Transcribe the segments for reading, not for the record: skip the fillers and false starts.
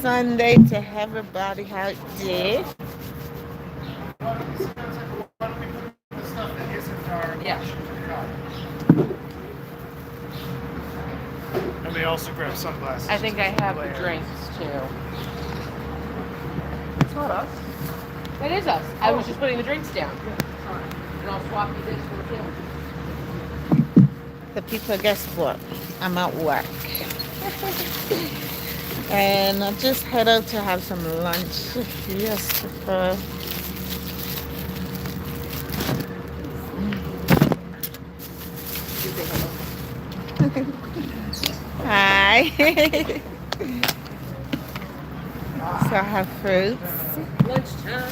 Sunday to everybody out there. Why don't we put the stuff that isn't our Yeah. lunch in the car? And we also grab sunglasses. I think I have the Glare. drinks too. It's not us. That is us. I was just putting the drinks down. And I'll swap you this for the sandwich. The people, guess what? I'm at work. And I just head out to have some lunch. Yes, You say hello. hi. So I have fruits Lunchtime.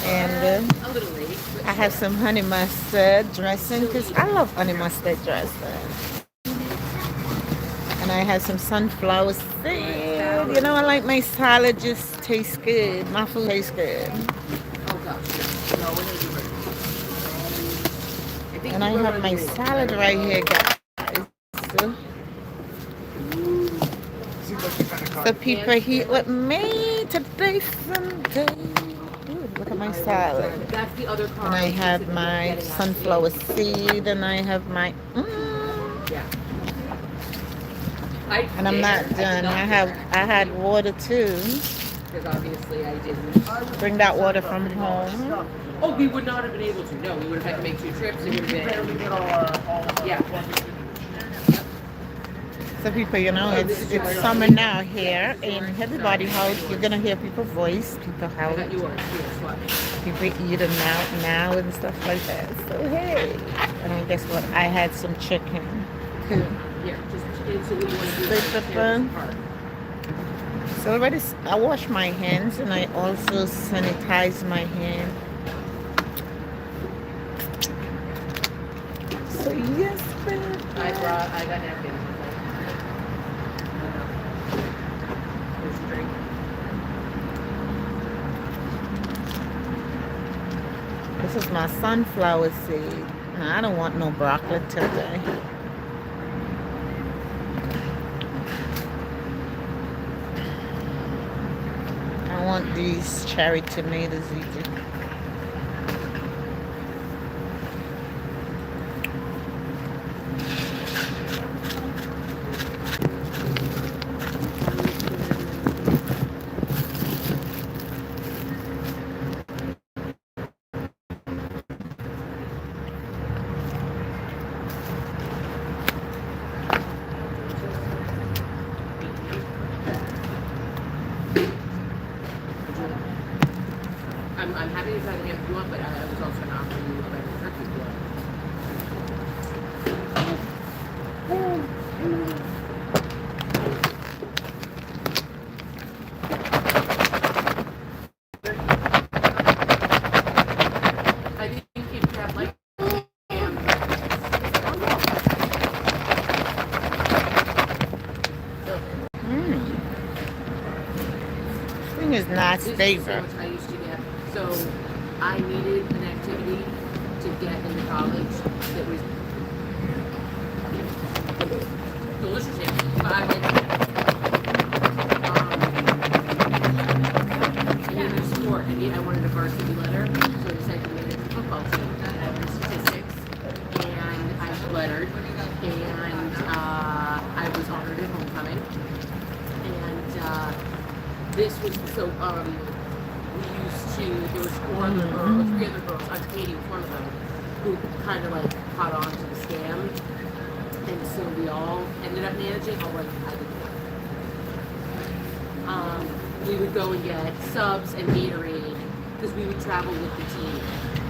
and A little late. But I have some honey mustard dressing because I love honey mustard dressing. And I have some sunflower seed. You know, I like my salad just tastes good. My food tastes good. oh gosh. No, when are you ready? I think And I you were have my ready. salad right here, guys. Seems like you kind of caught So it. people eat with me today, Sunday. Ooh, look at my salad. That's the other car. And I have my Getting us sunflower in. seed, and I have my. Yeah. And I'm not done. I had water too. Because obviously I didn't. Bring that water from home. Oh, we would not have been able to. No, we would have had to make 2 trips. It would have Barely been. get all our Yeah. luggage into the chair. So people, you know, it's summer now here in everybody house. You're gonna hear people voice, people I house, got yours. Here, swap. people eating now and stuff like that. So hey, and guess what? I had some chicken too. Here, just instantly you want to do Say it. pepper. So already, I wash my hands and I also sanitize my hand. So yes, baby. I got napkins. Here's your drink. This is my sunflower seed. I don't want no broccoli today. I want these cherry tomatoes eaten. I'm happy to try the ham if you want, but I was also going to offer you a better turkey if you want. I think if you have like ham, Mmm. Thing is not this is the flavor. sandwich I used to get. So I needed an activity to get into college that was delicious. But I needed a sport. I wanted a varsity letter, so I decided to manage a football team. I had statistics, and I lettered, and I was honored at homecoming. And this was so. We used to. There was 4 other girls, 3 other girls. Katie was one of them, who kind of like caught on to the scam, and so we all ended up managing. Oh, like I didn't. We would go and get subs and Gatorade because we would travel with the team,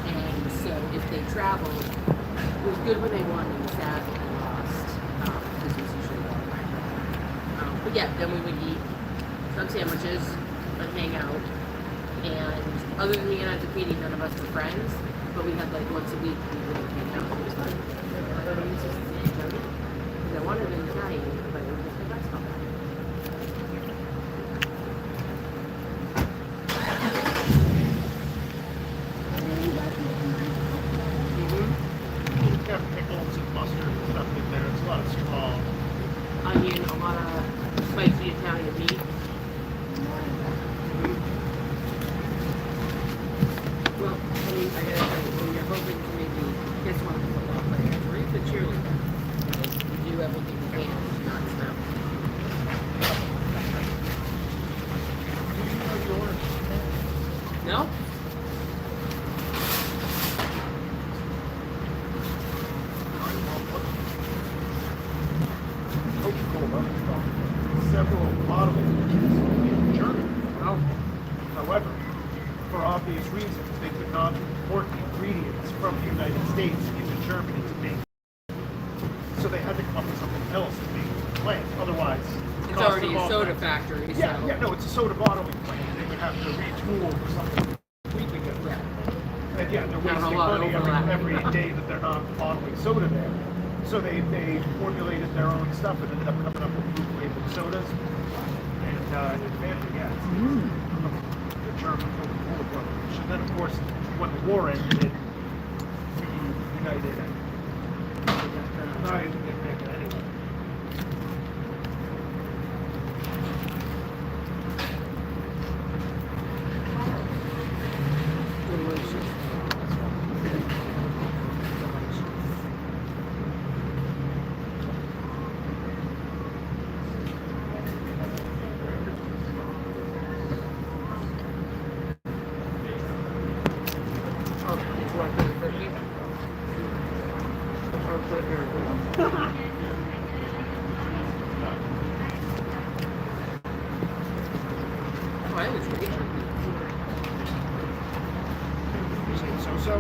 and so if they traveled, it was good when they won and sad when they lost. This was usually all. But yeah, then we would eat some sandwiches and hang out. And other than me and Aunt Katie, none of us were friends, but we had like once a week we would hang out. It was fun. I wanted an Italian, but it was just my best one. You've got pickles and mustard and stuff in there. It's a lot of small. Onion, a lot of spicy Italian meat. obvious reasons, they could not import the ingredients from the United States into Germany to make. So they had to come up with something else to make the plant. Otherwise, It's already a soda factory. Yeah, so. yeah, no, it's a soda bottling plant. They would have to retool for something completely different. And yeah, they're Not a wasting lot of money overlap. every day that they're not bottling soda there. So they formulated their own stuff and ended up coming up with blue flavored sodas and advancing gas. The German Coca-Cola brothers. And then, of course, when the war ended, we united and I didn't make it anyway. Delicious. Oh, it's what, the turkey? Or put it here. Oh, I was great turkey. You say so-so?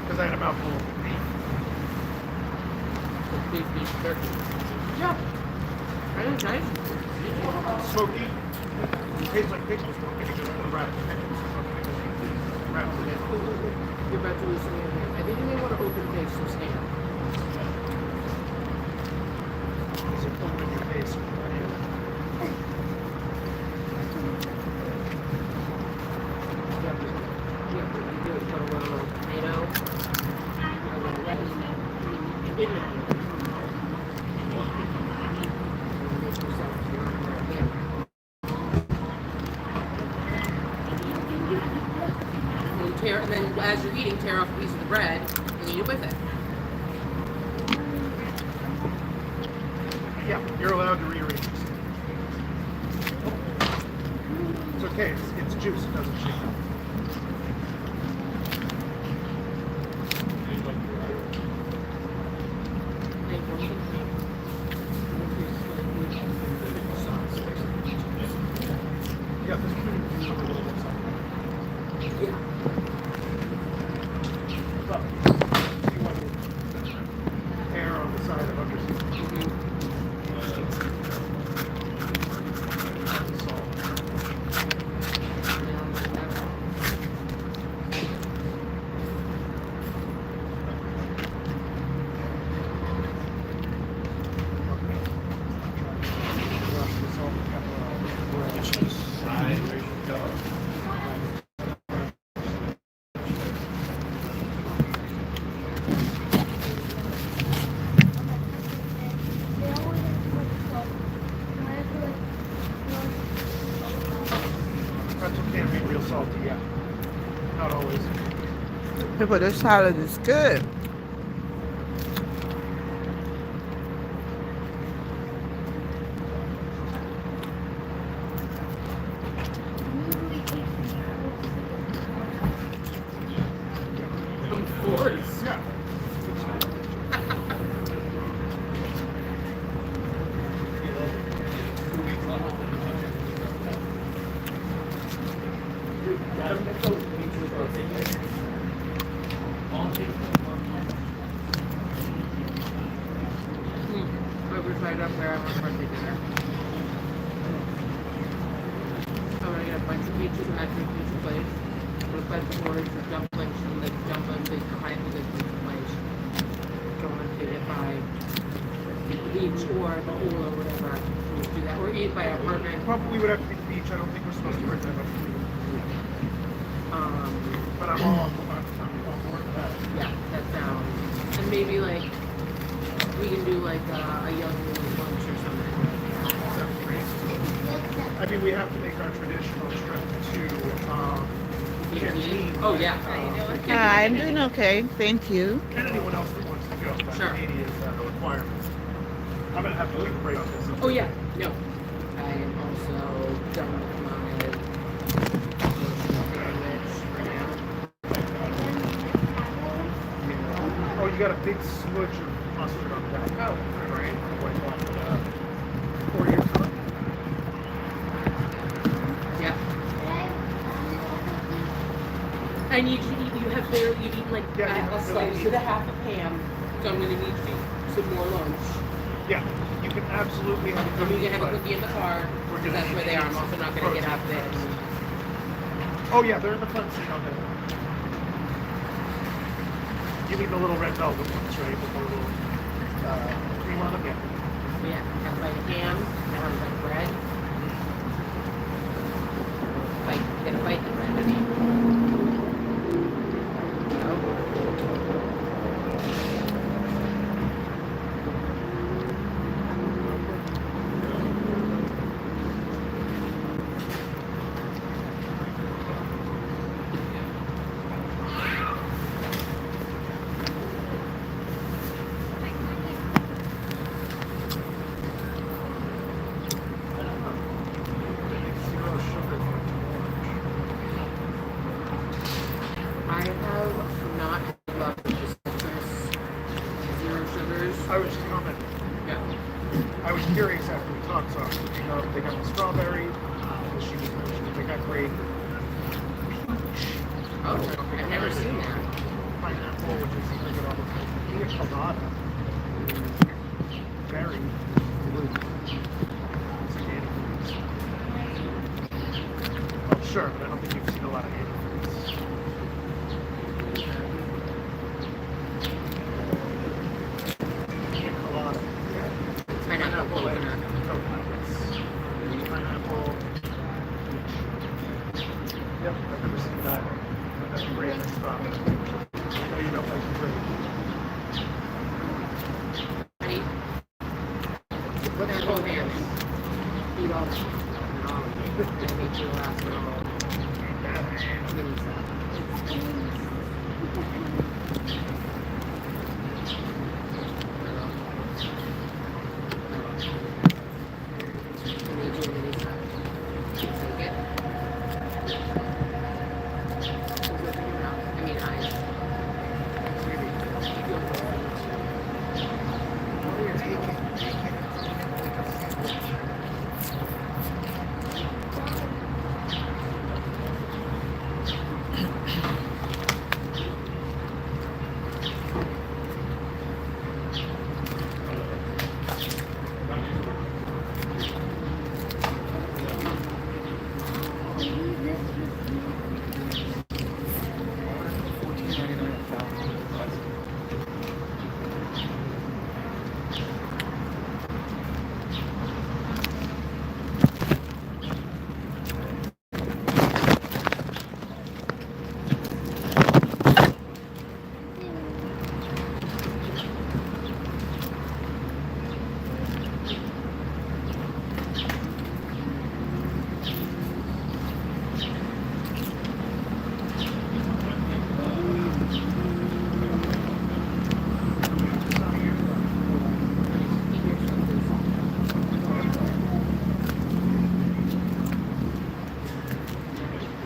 Because I had a mouthful of Beef turkey. Yeah. I think nice. smoky. It tastes like pickles, but maybe just the wrap. Wraps it in. You're about to lose some of your hand. I think you may want to open face some stand. Is it open in your face? Yeah, but you do it, put a little tomato, a little lettuce, and then make yourself your hand. And then as you're eating, tear off a piece of the bread and eat it with it. Yeah, you're allowed to rearrange it. It's okay, it's juice, it doesn't shake up. Yeah, this is a little bit something. Yeah. But, see what the hair on the side of undersea. Pretzel can be real salty, yeah. Not always. But this salad is good. Of course. Yeah. Whoever's right up there, I want birthday dinner. I'm gonna get a bunch of peaches from that pizza place. With a bunch of orders for dumplings from the dumpling place behind the pizza place. Going to get by the beach or the hole or whatever. We'll do that. Or eat by apartment. Probably would have to be the beach. I don't think we're supposed to bring that up. But I'm all on board with that. Yeah, that sounds. And maybe like we can do like a young woman's lunch or something. Sounds great. I mean, we have to make our traditional trip to Canteen. Oh yeah. I'm doing okay. Thank you. And anyone else that wants to go. That Sure. maybe is a requirement. I'm going to have to take a break on this. Oh yeah. No. I am also done with my sandwich for now. Oh, you got a big smudge of mustard on top. Oh. Right? Wipe off with or your tongue. Yeah. And you have barely, you've eaten like Yeah, you a haven't slice really and a half of ham, so I'm gonna need to eat some more lunch. Yeah, you can absolutely have a I'm cookie. gonna have a but cookie in the car, because that's where they are. I'm also not gonna get out there. Oh yeah, they're in the front seat on there. You mean the little red velvet ones, right? With the little cream on them? Yeah. Yeah, have a bite of ham, have a bite of bread. Get a bite of bread, I mean. Zero sugar. I have not loved the citrus, zero sugars. I was just commenting. Yeah. I was curious after we talked, so I was looking up. They got the strawberry, as she was mentioning. They got grape, Oh, I've never seen that. pineapple, which is like an almost pina colada. Very blue. It's anecdotes. Oh, sure, but I don't think you've seen a lot of anecdotes. Pina colada. Pineapple coconut. Coconut, yes. Pineapple. Yep, I've never seen that. That's great. That's strawberry. No, you don't like the grape. Honey, put that whole ham in. Eat all that. And make you last for all. Give me some.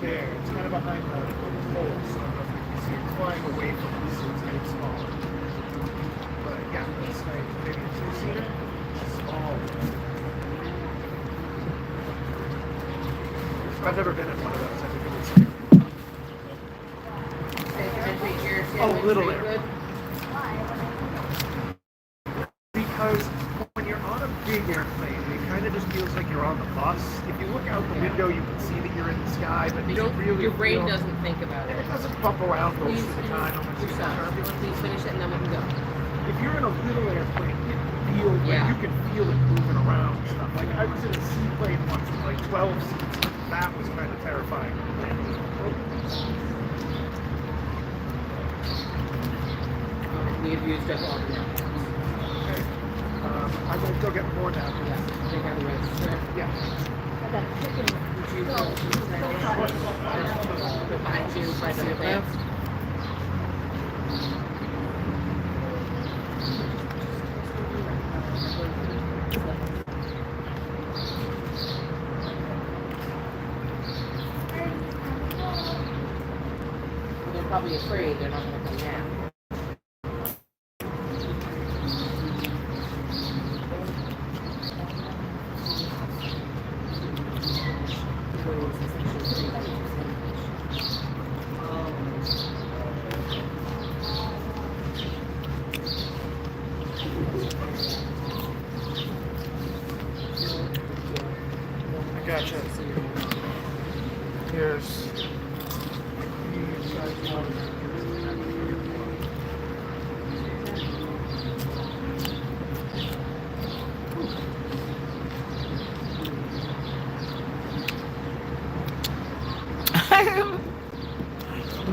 There, it's kind of behind the hole, so I don't know if you can see it flying away from us, so it's getting smaller. But yeah, that's like maybe a two-seater. Small. I've never been in one of those. I think it was a little airplane. Because when you're on a big airplane, it kind of just feels like you're on the bus. If you look out the window, you can see that you're in the sky, but you don't really Your brain feel, doesn't think about and it. it doesn't bump around most Please, of the time unless your you're son. turbulent. Please finish it and then we can go. If you're in a little airplane, it feels like Yeah. you can feel it moving around and stuff. Like I was in a seaplane once with like 12 seats. That was kind of terrifying. We have used up all the napkins. Okay. I'm gonna go get more now. Yeah, they have the register. Yeah. Would you go behind you by the lamp? They're probably afraid they're not going to come down. catch it. Here's.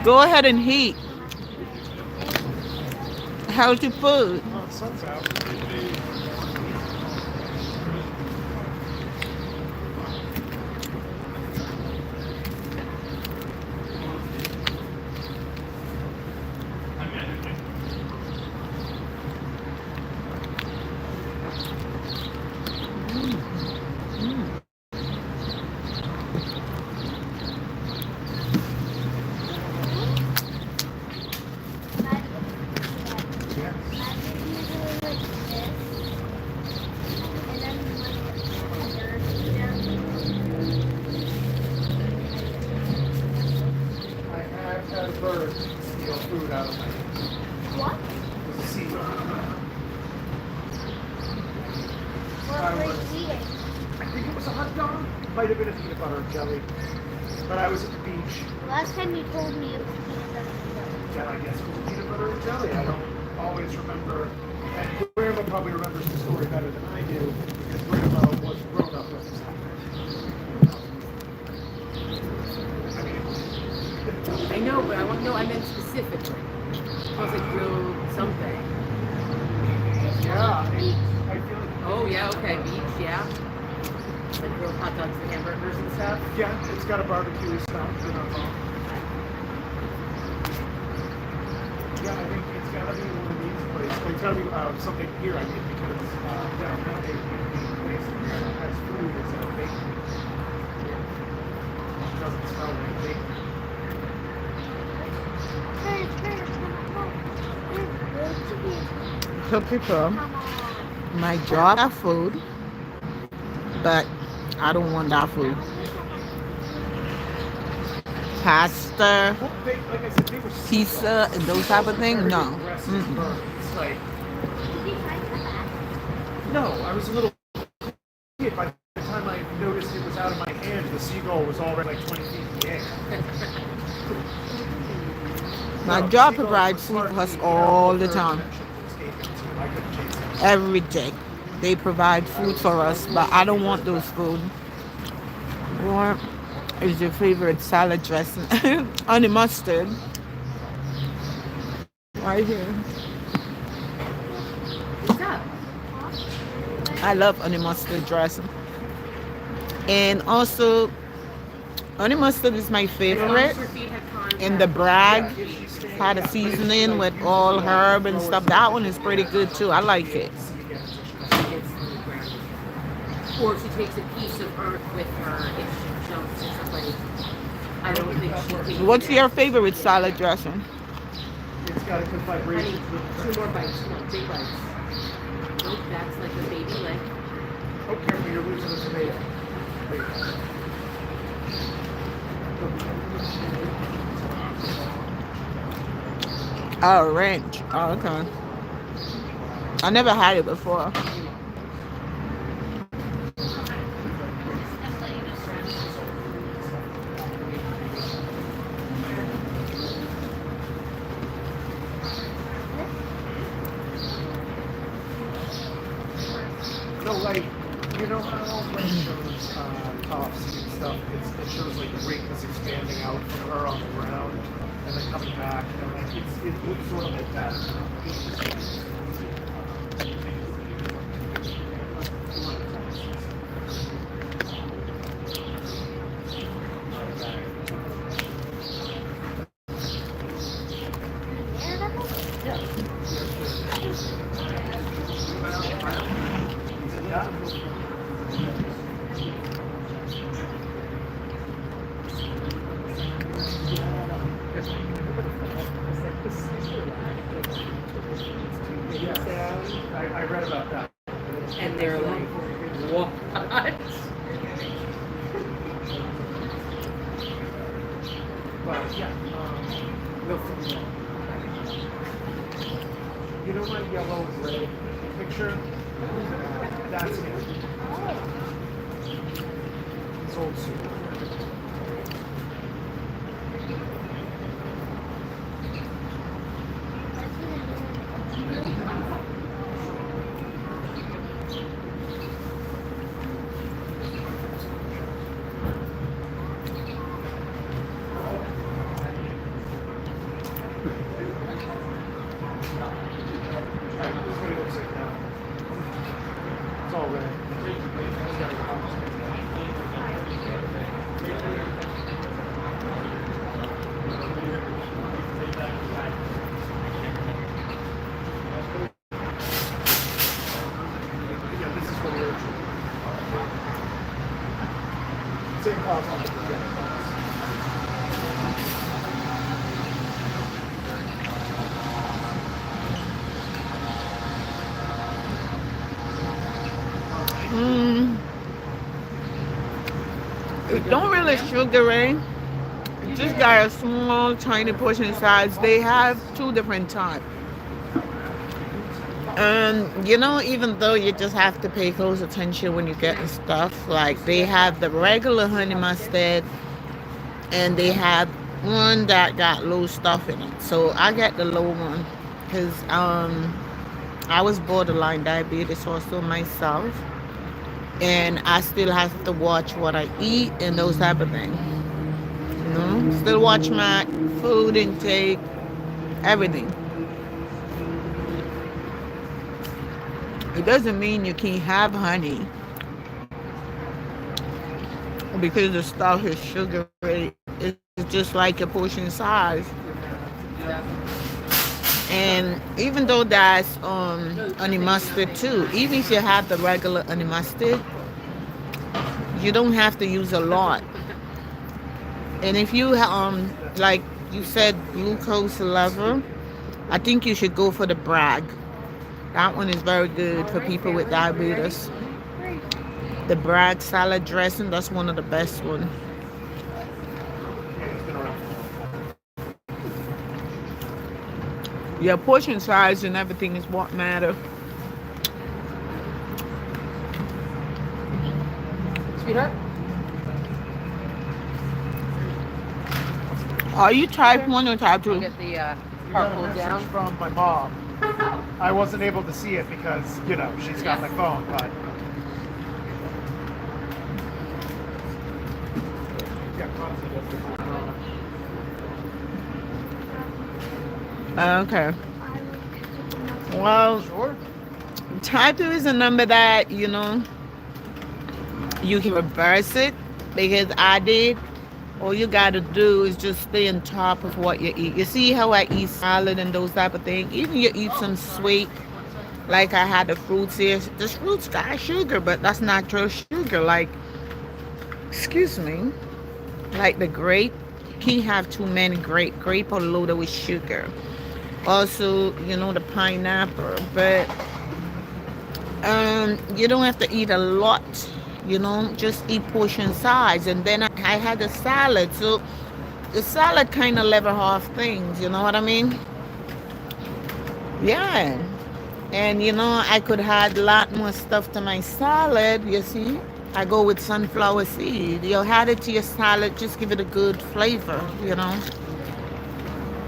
Go ahead and eat healthy food. Oh, the sun's out. I have had a bird steal food out of my hand. What? It was a seagull. What were you eating? I think it was a hot dog. Might have been a peanut butter and jelly. But I was at the beach. Last time you told me it was peanut butter and jelly. Yeah, I guess it was peanut butter and jelly. I don't always remember. And Grandma probably remembers the story better than I do because Grandma was grown up with this. I mean, I know, but I want to know. I meant specifically. I was like grilled something. yeah, I feel like. Oh yeah, okay, beach, yeah. Like grilled hot dogs and hamburgers and stuff. Yeah, it's got a barbecue stuff. You know. Yeah, I think it's got to be one of these places. It's got to be something here, I think, because down that way, the place that has food is a bakery. It doesn't smell like bakery. So people Come on. might drop that food, but I don't want that food. Pasta, Well, like I said, they were pizza, and those type of things. No. aggressive Mm-mm. birds. Like, Did you try that? no, I was a little kid. By the time I noticed it was out of my hand, the seagull was already like 20 feet in the air. My No, job seagulls provides were food for us smart. all the They time. escaped into. I couldn't chase them. Every day. They provide food for us, but I don't want those food. What is your favorite salad dressing? Honey mustard. Right here. What's up? I love honey mustard dressing. And also, honey mustard is my favorite. Your feet had contact. And the brag If she's standing had a up, seasoning with all herb and stuff. That one is pretty good too. I like it. Or she takes a piece of earth with her if she jumps in somebody. I don't think she can. What's your favorite salad dressing? It's got a good Honey, vibration. two more bites, no, big bites. Nope, that's like a baby leg. Oh, careful, you're losing the tomato. Orange. Oh, okay. I never had it before. No, like, you know how when it shows Topsy and stuff, it shows like the rings expanding out from her on the ground and then coming back, and like it looks sort of like that. Yeah, I read about that. And they're like, what? But yeah, Go from there. you know my yellow and red picture? That's it. It's old soup. This is what it looks like now. It's all red. Yeah, this is what we're. Same cost. Mm, it don't really sugary. It just got a small, tiny portion size. They have two different types. And even though you just have to pay close attention when you get the stuff, like they have the regular honey mustard and they have one that got low stuff in it. So I get the low one because I was borderline diabetes also myself, and I still have to watch what I eat and those type of things. Still watch my food intake, everything. It doesn't mean you can't have honey because the stuff is sugary. It's just like your portion size. And even though that's honey mustard too, even if you have the regular honey mustard, you don't have to use a lot. And if you like you said glucose level, I think you should go for the bragg. That one is very good for people with diabetes. The bragg salad dressing, that's one of the best ones. Your portion size and everything is what matter. Sweetheart? Are you type 1 or type I'll 2? get the part No, pulled this down. is from my mom. I wasn't able to see it because, she's got my phone, but. Okay. Well, Sure. type 2 is a number that, you can reverse it because I did. All you gotta do is just stay on top of what you eat. You see how I eat salad and those type of things? Even you eat some sweet, like I had the fruits here. The fruits got sugar, but that's natural sugar. Like, excuse me, like the grape. You can't have too many grape. Grape are loaded with sugar. Also, the pineapple. But you don't have to eat a lot. Just eat portion size. And then I had the salad, so the salad kind of level off things. You know what I mean? Yeah. And I could add a lot more stuff to my salad. You see, I go with sunflower seed. You add it to your salad, just give it a good flavor.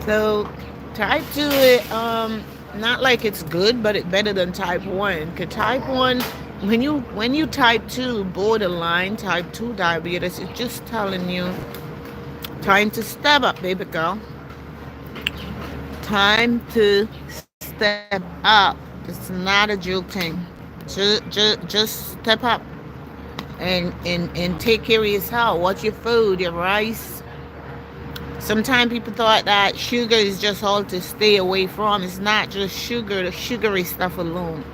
So type 2, not like it's good, but it's better than type 1. Because type 1, when you type 2, borderline type 2 diabetes, it's just telling you time to step up, baby girl. Time to step up. It's not a joke thing. Just step up and take care of yourself. Watch your food, your rice. Sometimes people thought that sugar is just all to stay away from. It's not just sugar, the sugary stuff alone.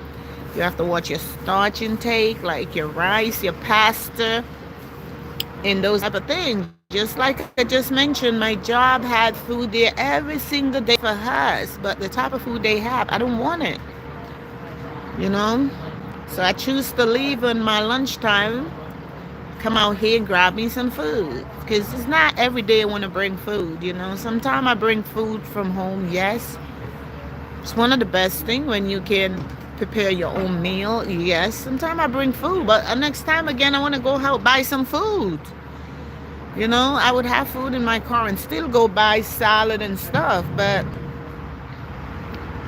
You have to watch your starch intake, like your rice, your pasta, and those type of things. Just like I just mentioned, my job had food there every single day for us, but the type of food they have, I don't want it. So I choose to leave on my lunchtime, come out here and grab me some food. Because it's not every day I want to bring food. Sometimes I bring food from home, yes. It's one of the best things when you can prepare your own meal. Yes, sometimes I bring food, but next time again, I want to go out buy some food. I would have food in my car and still go buy salad and stuff. But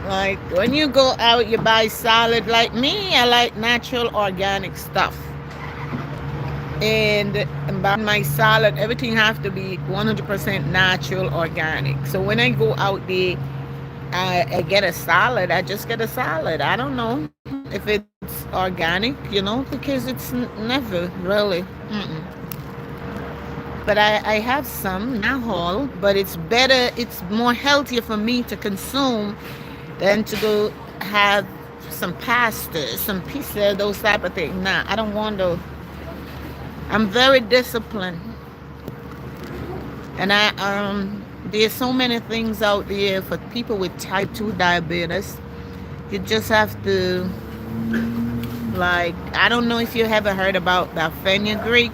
like when you go out, you buy salad. Like me, I like natural organic stuff. And by my salad, everything have to be 100% natural organic. So when I go out there, I get a salad. I just get a salad. I don't know if it's organic, because it's never really. Mm-mm. But I have some, not all, but it's better, it's more healthier for me to consume than to go have some pasta, some pizza, those type of things. Nah, I don't want those. I'm very disciplined. And there's so many things out there for people with type 2 diabetes. You just have to, like, I don't know if you ever heard about the fenugreek.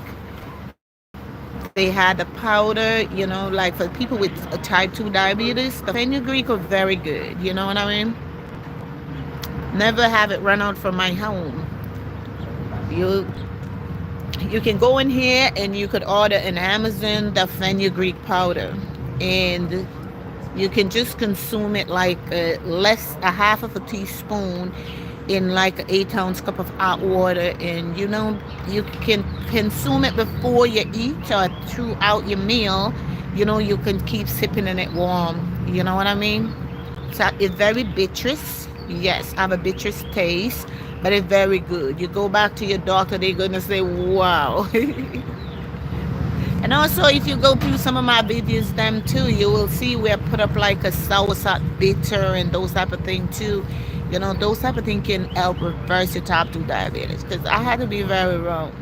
They had the powder, like for people with a type 2 diabetes, the fenugreek are very good. You know what I mean? Never have it run out from my home. You can go in here and you could order in Amazon the fenugreek powder, and you can just consume it like a half of a teaspoon in like an 8-ounce cup of hot water, and you can consume it before you eat or throughout your meal. You can keep sipping in it warm. You know what I mean? So it's very bitrous. Yes, have a bitrous taste, but it's very good. You go back to your doctor, they're gonna say, wow. And also, if you go through some of my videos, them too, you will see where I put up like a soursop bitter and those type of things too. Those type of things can help reverse your type 2 diabetes. Because I had to be very wrong.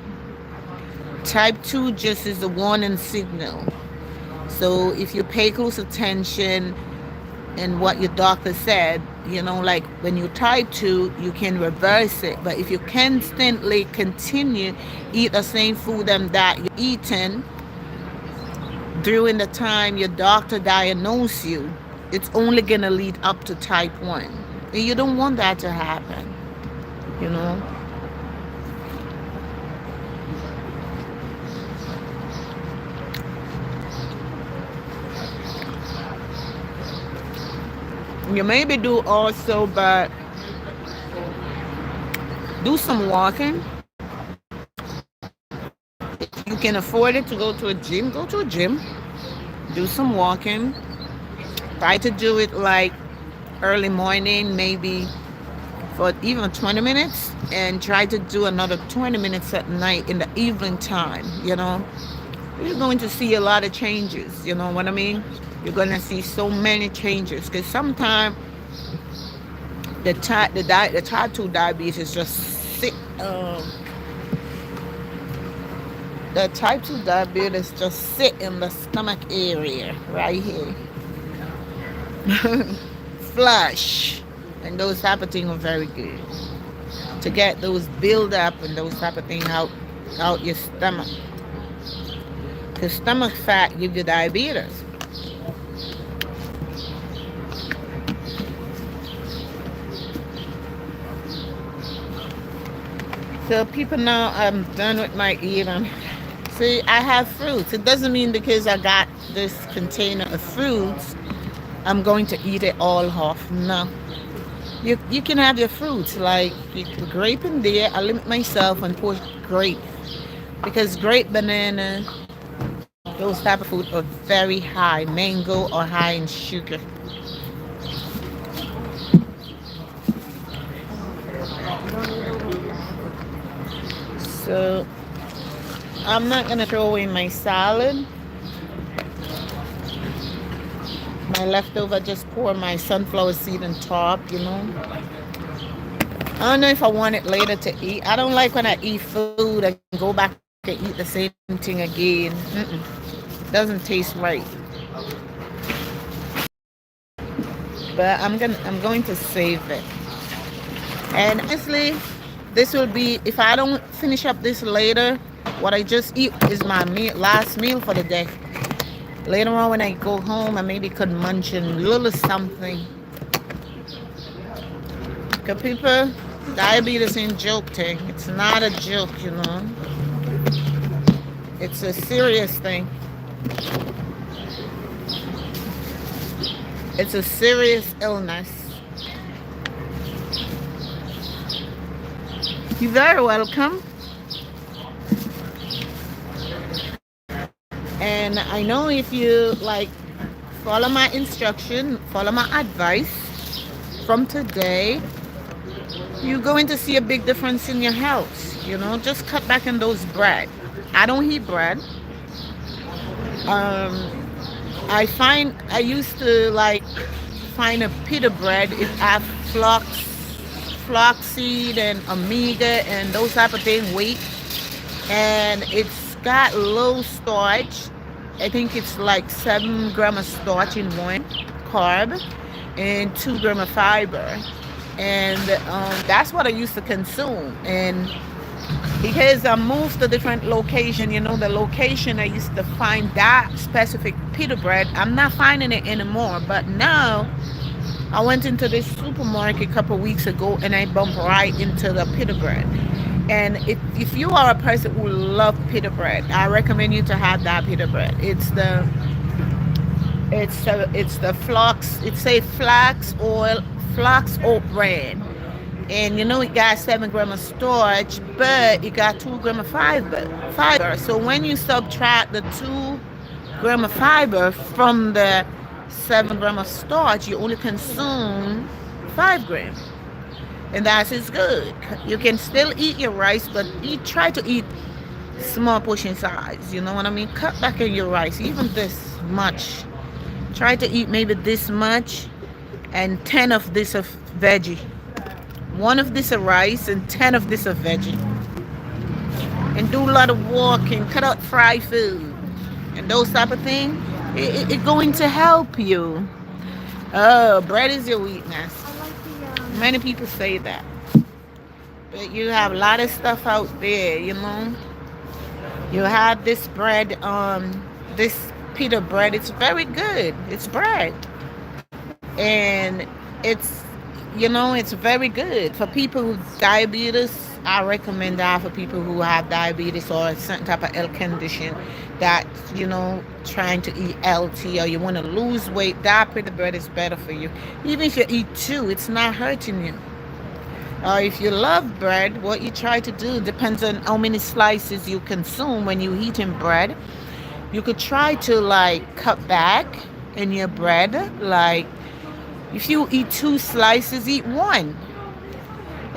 Type 2 just is a warning signal. So if you pay close attention and what your doctor said, like when you type 2, you can reverse it. But if you constantly continue eat the same food that you're eating during the time your doctor diagnosed you, it's only going to lead up to type 1. And you don't want that to happen, You maybe do also, but do some walking. If you can afford it to go to a gym, go to a gym. Do some walking. Try to do it like early morning, maybe for even 20 minutes, and try to do another 20 minutes at night in the evening time. You're going to see a lot of changes. You know what I mean? You're going to see so many changes, because sometimes the type 2 diabetes just sit. The type 2 diabetes just sit in the stomach area right here. Flush, and those type of things are very good to get those build up and those type of things out your stomach. Because stomach fat gives you diabetes. So people know I'm done with my eating. See, I have fruits. It doesn't mean because I got this container of fruits, I'm going to eat it all off. No. You can have your fruits, like grape in there. I limit myself and put grape. Because grape, banana, those type of food are very high. Mango are high in sugar. So I'm not gonna throw away my salad. My leftover, just pour my sunflower seed on top. I don't know if I want it later to eat. I don't like when I eat food and go back and eat the same thing again. Doesn't taste right. But I'm going to save it. And honestly, this will be, if I don't finish up this later, what I just eat is my last meal for the day. Later on when I go home, I maybe could munch a little something. Because people Diabetes ain't joke thing. It's not a joke, you know. It's a serious thing. It's a serious illness. You're very welcome. And I know if you like follow my instruction, follow my advice from today, you're going to see a big difference in your health. You know, just cut back on those bread. I don't eat bread. Um, I find I used to like find a pita bread. It have flaxseed and omega and those type of thing wheat, and it's got low starch. I think it's like 7 grams of starch in one carb and 2 grams of fiber, and that's what I used to consume. And because I moved to different location, you know, the location I used to find that specific pita bread, I'm not finding it anymore. But now I went into this supermarket a couple of weeks ago and I bumped right into the pita bread. And if you are a person who love pita bread, I recommend you to have that pita bread. It's the flax. It's a flax oat brand, and you know it got 7 grams of starch, but it got 2 grams of fiber. So when you subtract the 2 grams of fiber from the 7 grams of starch, you only consume 5 grams, and that is good. You can still eat your rice, but try to eat small portion size. You know what I mean? Cut back on your rice, even this much. Try to eat maybe this much and 10 of this of veggie. One of this of rice and 10 of this of veggie. And do a lot of walking, cut out fried food and those type of things. It going to help you. Oh, bread is your weakness. I like the Many people say that. But you have a lot of stuff out there, you know. You have this bread, this pita bread. It's very good. It's bread. And it's, you know, it's very good. For people with diabetes, I recommend that for people who have diabetes or a certain type of health condition that, you know, trying to eat healthy or you want to lose weight, that pita bread is better for you. Even if you eat two, it's not hurting you. Or if you love bread, what you try to do depends on how many slices you consume when you eating bread. You could try to like cut back in your bread. Like if you eat 2 slices, eat one.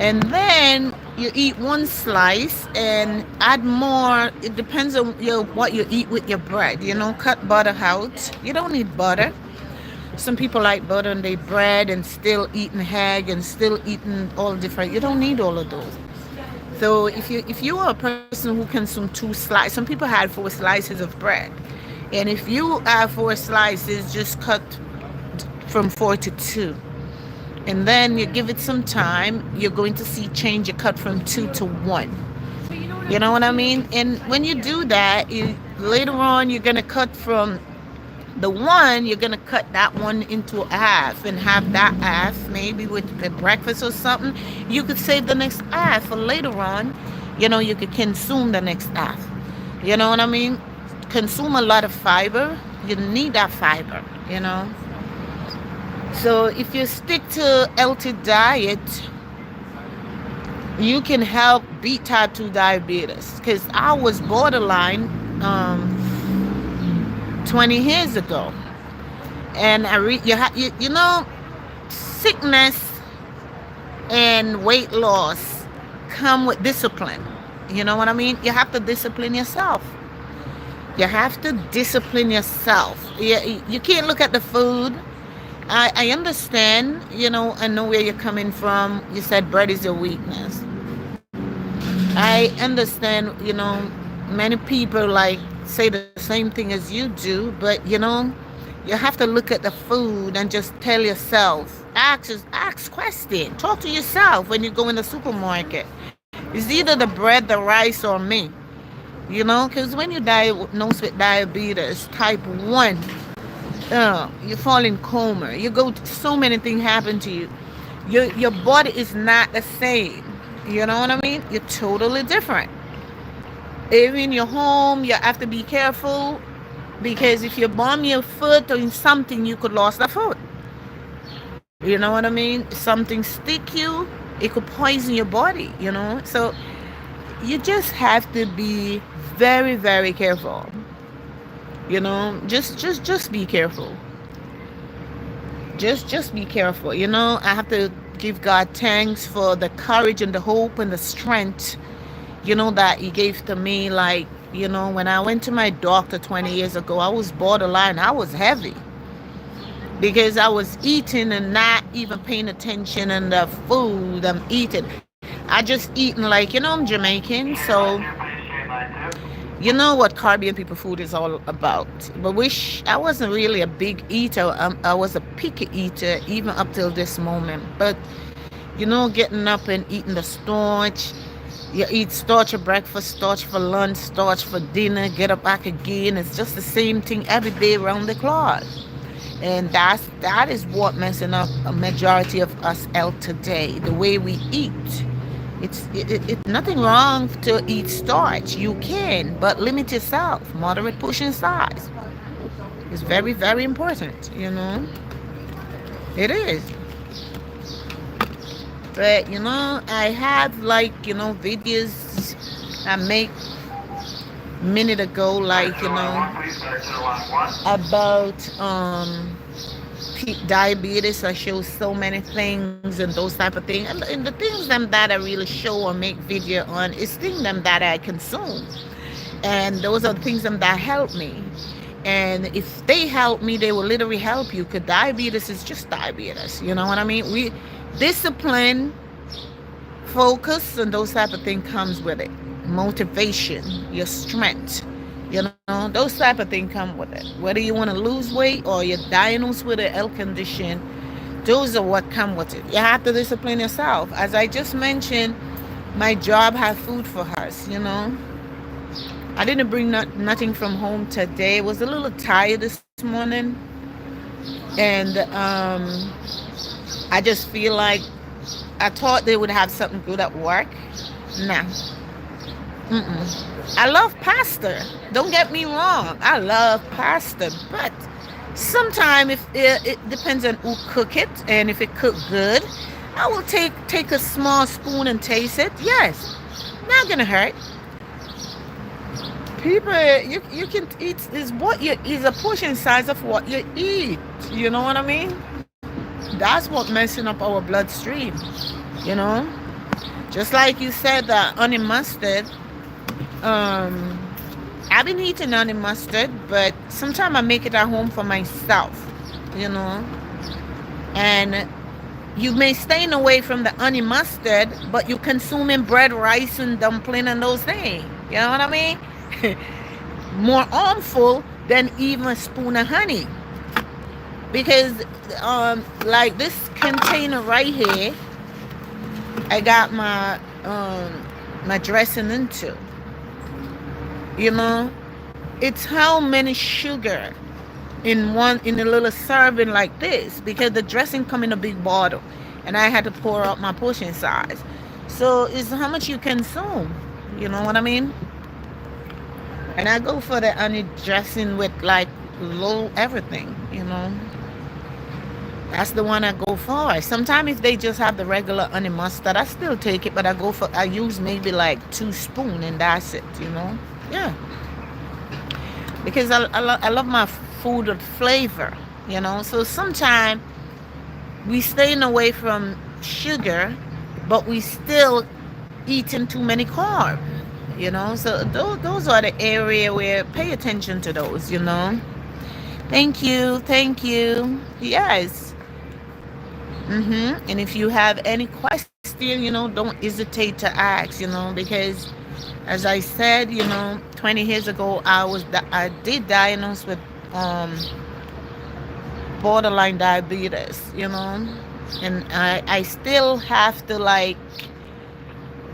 And then you eat one slice and add more. It depends on what you eat with your bread. You know, cut butter out. You don't need butter. Some people like butter on their bread and still eating egg and still eating all different. You don't need all of those. So if you are a person who consumes 2 slices, some people had 4 slices of bread, and if you have 4 slices, just cut from 4 to 2, and then you give it some time. You're going to see change. You cut from 2 to 1. You know what I mean? And when you do that, later on you're gonna cut from the one, you're gonna cut that one into a half and have that half maybe with breakfast or something. You could save the next half for later on. You know, you could consume the next half. You know what I mean? Consume a lot of fiber. You need that fiber, you know. So if you stick to healthy diet, you can help beat type 2 diabetes. Because I was borderline 20 years ago. And you know, sickness and weight loss come with discipline. You know what I mean? You have to discipline yourself. You have to discipline yourself. You can't look at the food. I understand, you know, I know where you're coming from. You said bread is your weakness. I understand, you know, many people like say the same thing as you do, but you know, you have to look at the food and just tell yourself, ask question, talk to yourself when you go in the supermarket. It's either the bread, the rice, or me. You know, because when you diagnosed with diabetes type 1, you fall in coma. So many things happen to you. Your body is not the same. You know what I mean? You're totally different. Even in your home, you have to be careful because if you bomb your foot or in something, you could lose the foot. You know what I mean? Something stick you, it could poison your body. So you just have to be very, very careful. Just be careful. Just be careful. I have to give God thanks for the courage and the hope and the strength, that He gave to me. Like, when I went to my doctor 20 years ago, I was borderline. I was heavy because I was eating and not even paying attention in the food I'm eating. I just eating like, I'm Jamaican, so you know what Caribbean people food is all about. But I wasn't really a big eater. I was a picky eater even up till this moment. But getting up and eating the starch. You eat starch for breakfast, starch for lunch, starch for dinner, get up back again. It's just the same thing every day around the clock. And that is what messing up a majority of us health today. The way we eat. It's nothing wrong to eat starch. You can, but limit yourself. Moderate portion size. It's very, very important. It is. But I have like videos I make minute ago, like about diabetes. I show so many things and those type of things, and the things them that I really show or make video on is things them that I consume, and those are the things them that help me. And if they help me, they will literally help you, because diabetes is just diabetes. You know what I mean? We discipline, focus, and those type of thing comes with it. Motivation, your strength, those type of thing come with it. Whether you want to lose weight or you're diagnosed with a health condition, those are what come with it. You have to discipline yourself. As I just mentioned, my job had food for us. I didn't bring nothing from home today. I was a little tired this morning, and I just feel like I thought they would have something good at work. Nah. I love pasta. Don't get me wrong. I love pasta, but sometimes if it depends on who cook it, and if it cooked good, I will take a small spoon and taste it. Yes, not gonna hurt. People, you can eat is a portion size of what you eat. You know what I mean? That's what messing up our bloodstream. You know, just like you said that honey mustard. I've been eating honey mustard, but sometimes I make it at home for myself. You know, and you may stay away from the honey mustard, but you consuming bread, rice, and dumpling and those things. You know what I mean? More harmful than even a spoon of honey, because like this container right here, I got my dressing into. It's how many sugar in a little serving like this, because the dressing come in a big bottle, and I had to pour out my portion size. So it's how much you consume. You know what I mean? And I go for the honey dressing with like low everything. That's the one I go for. Sometimes if they just have the regular honey mustard, I still take it, but I use maybe like 2 spoons and that's it. Yeah. Because I love my food with flavor. So sometimes we staying away from sugar, but we still eating too many carbs. So those are the area where pay attention to those. Thank you. Yes. And if you have any question, don't hesitate to ask. Because as I said, 20 years ago, I did diagnose with borderline diabetes. And I still have to, like,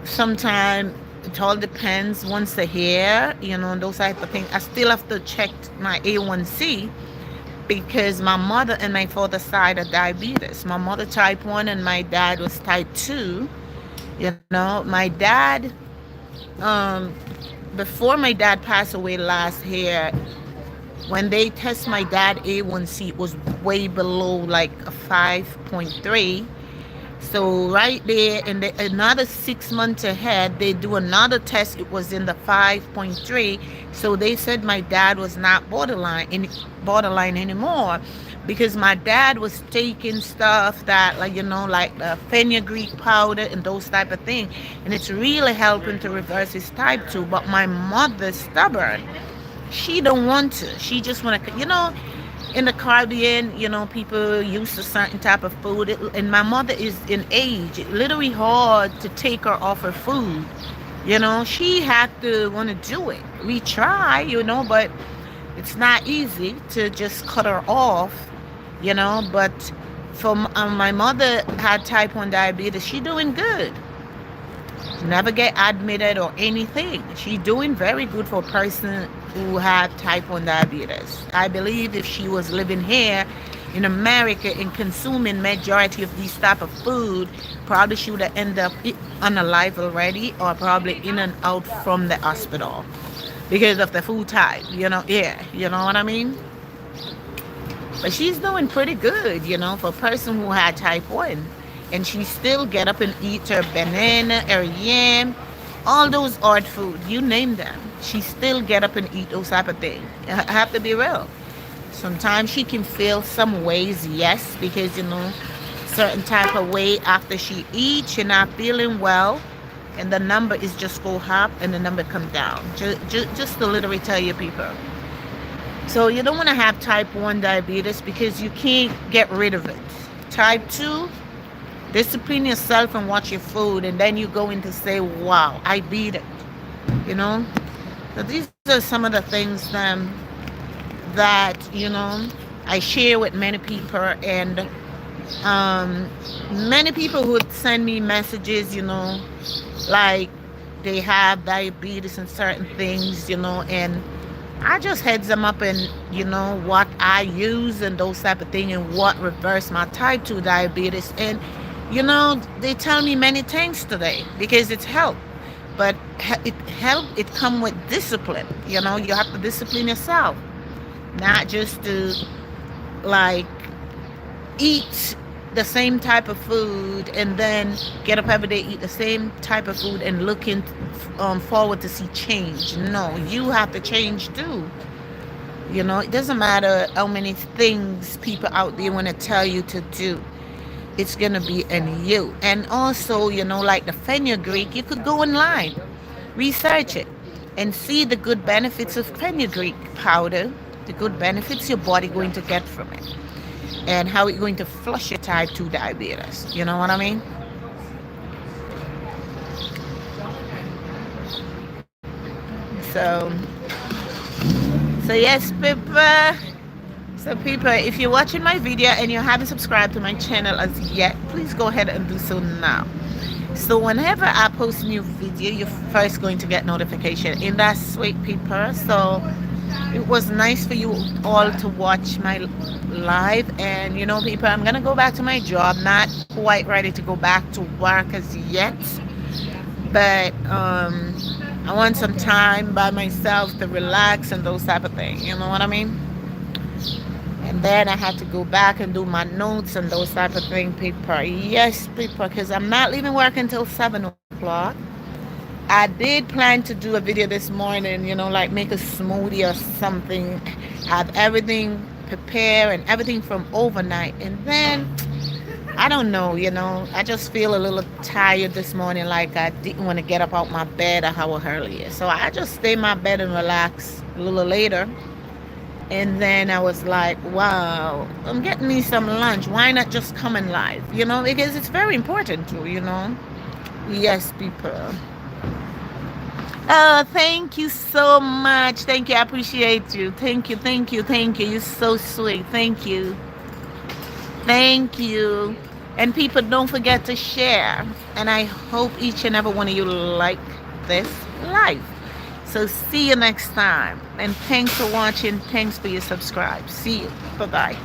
sometimes it all depends once a year, those type of things. I still have to check my A1C, because my mother and my father side are diabetes. My mother type 1 and my dad was type 2. You know, my dad, um, before my dad passed away last year, when they test my dad A1C, it was way below like a 5.3. So right there, and another 6 months ahead, they do another test. It was in the 5.3. So they said my dad was not borderline anymore, because my dad was taking stuff that, like, like the fenugreek powder and those type of things, and it's really helping to reverse his type 2. But my mother's stubborn. She don't want to. She just want to, in the Caribbean, people used to certain type of food. And my mother is in age. It's literally hard to take her off her food. She had to want to do it. We try, but it's not easy to just cut her off, But for my mother had type 1 diabetes. She doing good. Never get admitted or anything. She's doing very good for a person who had type 1 diabetes. I believe if she was living here in America and consuming majority of these type of food, probably she would have ended up unalive already, or probably in and out from the hospital because of the food type. Yeah, you know what I mean? But she's doing pretty good, for a person who had type 1. And she still get up and eat her banana, her yam, all those odd food, you name them. She still get up and eat those type of things. I have to be real. Sometimes she can feel some ways, yes, because, certain type of way after she eats, she's not feeling well, and the number is just go up and the number come down. Just to literally tell you people. So you don't want to have type 1 diabetes because you can't get rid of it. Type 2, discipline yourself and watch your food, and then you go in to say, wow, I beat it. So these are some of the things that I share with many people. And many people would send me messages, like they have diabetes and certain things, and I just heads them up and what I use and those type of things, and what reverse my type 2 diabetes. And they tell me many things today because it's help. But it come with discipline. You have to discipline yourself. Not just to like eat the same type of food and then get up every day, eat the same type of food and looking forward to see change. No, you have to change too. It doesn't matter how many things people out there want to tell you to do. It's going to be in you. And also, like the fenugreek, you could go online, research it, and see the good benefits of fenugreek powder, the good benefits your body going to get from it, and how it's going to flush your type 2 diabetes. You know what I mean? So yes, people. So people, if you're watching my video and you haven't subscribed to my channel as yet, please go ahead and do so now. So whenever I post a new video, you're first going to get notification. And that's sweet, people. So it was nice for you all to watch my live. And people, I'm going to go back to my job. Not quite ready to go back to work as yet. But I want some time by myself to relax and those type of things. You know what I mean? And then I had to go back and do my notes and those type of things, people. Yes, people, because I'm not leaving work until 7 o'clock. I did plan to do a video this morning, like make a smoothie or something. Have everything prepared and everything from overnight. And then, I don't know, I just feel a little tired this morning, like I didn't want to get up out my bed an hour earlier. So I just stay in my bed and relax a little later. And then I was like, wow, I'm getting me some lunch. Why not just come in live? Because it's very important too, Yes, people. Oh, thank you so much. Thank you. I appreciate you. Thank you. Thank you. Thank you. You're so sweet. Thank you. Thank you. And people, don't forget to share. And I hope each and every one of you like this live. So see you next time. And thanks for watching. Thanks for your subscribe. See you. Bye-bye.